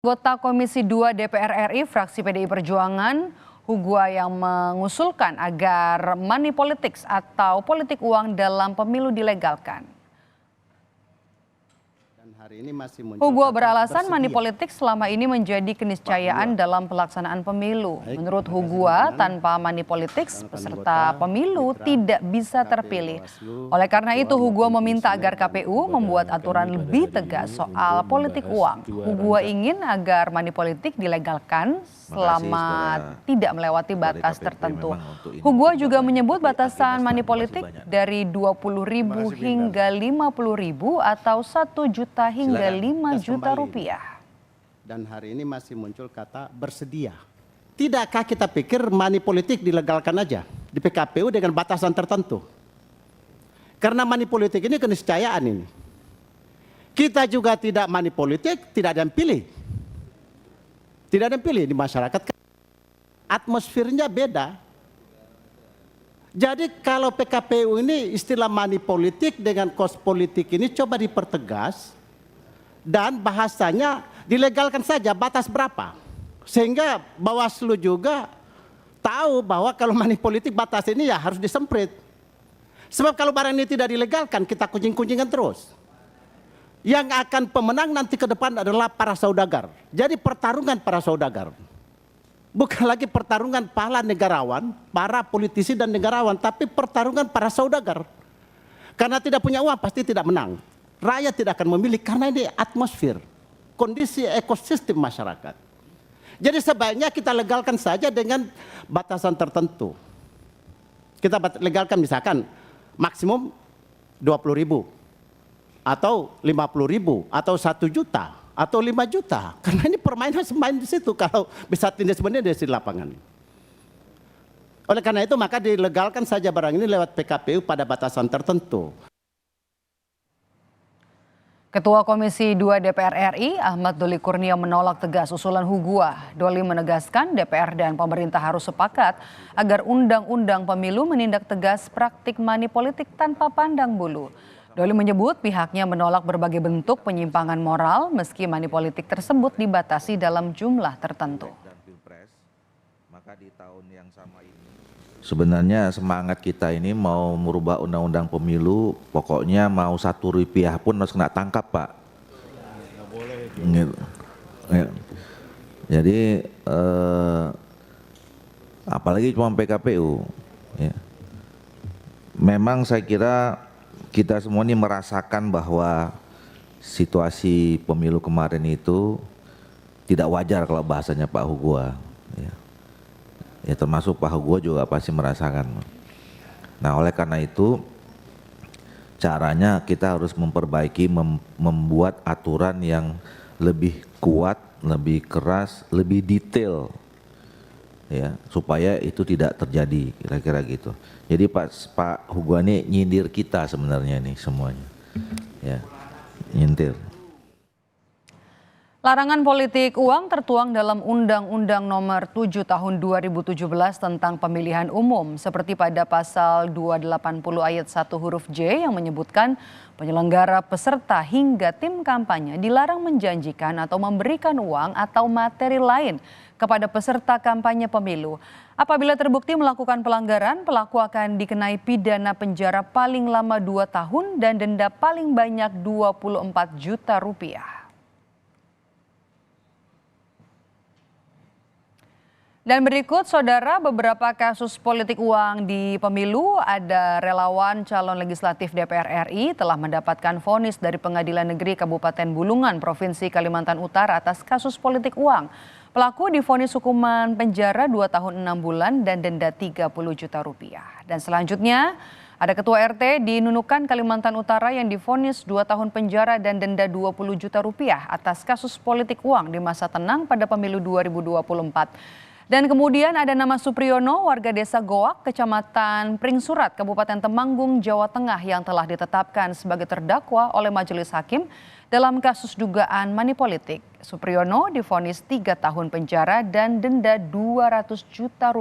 Anggota Komisi 2 DPR RI fraksi PDI Perjuangan, Hugua, yang mengusulkan agar money politics atau politik uang dalam pemilu dilegalkan. Hugua beralasan money politics selama ini menjadi keniscayaan dalam pelaksanaan pemilu. Menurut Hugua, tanpa money politics, peserta pemilu tidak bisa terpilih. Oleh karena itu, Hugua meminta agar KPU membuat aturan lebih tegas soal politik uang. Hugua ingin agar money politik dilegalkan selama tidak melewati batas tertentu. Hugua juga menyebut batasan money politik dari 20.000 hingga 50.000 atau 1 juta hingga 5 juta rupiah. Dan hari ini masih muncul kata bersedia. Tidakkah kita pikir money politik dilegalkan aja di PKPU dengan batasan tertentu? Karena money politik ini keniscayaan ini. Kita juga tidak money politik, tidak ada yang pilih. Tidak ada yang pilih di masyarakat. Atmosfernya beda. Jadi kalau PKPU ini istilah money politik dengan kos politik ini coba dipertegas. Dan bahasanya dilegalkan saja, batas berapa. Sehingga Bawaslu juga tahu bahwa kalau money politik batas ini ya harus disemprit. Sebab kalau barang ini tidak dilegalkan, kita kuncing-kuncingan terus. Yang akan pemenang nanti ke depan adalah para saudagar. Jadi pertarungan para saudagar. Bukan lagi pertarungan para negarawan, para politisi dan negarawan, tapi pertarungan para saudagar. Karena tidak punya uang pasti tidak menang. Rakyat tidak akan memilih karena ini atmosfer, kondisi ekosistem masyarakat. Jadi sebaiknya kita legalkan saja dengan batasan tertentu. Kita legalkan misalkan maksimum 20.000 atau 50.000 atau 1 juta atau 5 juta. Karena ini permainan semain di situ kalau bisa tindak sebenarnya di lapangan. Oleh karena itu maka dilegalkan saja barang ini lewat PKPU pada batasan tertentu. Ketua Komisi 2 DPR RI, Ahmad Doli Kurnia, menolak tegas usulan Hugua. Doli menegaskan DPR dan pemerintah harus sepakat agar undang-undang pemilu menindak tegas praktik money politik tanpa pandang bulu. Doli menyebut pihaknya menolak berbagai bentuk penyimpangan moral meski money politik tersebut dibatasi dalam jumlah tertentu. Sebenarnya semangat kita ini mau merubah undang-undang pemilu, pokoknya mau Rp1 pun harus kena tangkap, Pak. Gitu. Ya. Jadi apalagi cuma PKPU. Ya. Memang saya kira kita semua ini merasakan bahwa situasi pemilu kemarin itu tidak wajar kalau bahasanya Pak Hugua. Ya termasuk Pak Hugua juga pasti merasakan. Nah oleh karena itu caranya kita harus memperbaiki, membuat aturan yang lebih kuat, lebih keras, lebih detail, ya supaya itu tidak terjadi, kira-kira gitu. Jadi Pak Hugua ini nyindir kita sebenarnya nih semuanya, ya nyindir. Larangan politik uang tertuang dalam Undang-Undang Nomor 7 Tahun 2017 tentang Pemilihan Umum, seperti pada pasal 280 ayat 1 huruf J yang menyebutkan penyelenggara, peserta hingga tim kampanye dilarang menjanjikan atau memberikan uang atau materi lain kepada peserta kampanye pemilu. Apabila terbukti melakukan pelanggaran, pelaku akan dikenai pidana penjara paling lama 2 tahun dan denda paling banyak Rp24 juta. Dan berikut saudara beberapa kasus politik uang di pemilu. Ada relawan calon legislatif DPR RI telah mendapatkan vonis dari Pengadilan Negeri Kabupaten Bulungan, Provinsi Kalimantan Utara atas kasus politik uang. Pelaku divonis hukuman penjara 2 tahun 6 bulan dan denda Rp30 juta. Dan selanjutnya ada Ketua RT di Nunukan, Kalimantan Utara yang divonis 2 tahun penjara dan denda Rp20 juta atas kasus politik uang di masa tenang pada pemilu 2024. Dan kemudian ada nama Supriyono, warga desa Goak, Kecamatan Pringsurat, Kabupaten Temanggung, Jawa Tengah yang telah ditetapkan sebagai terdakwa oleh majelis hakim dalam kasus dugaan money politik. Supriyono divonis 3 tahun penjara dan denda Rp200 juta.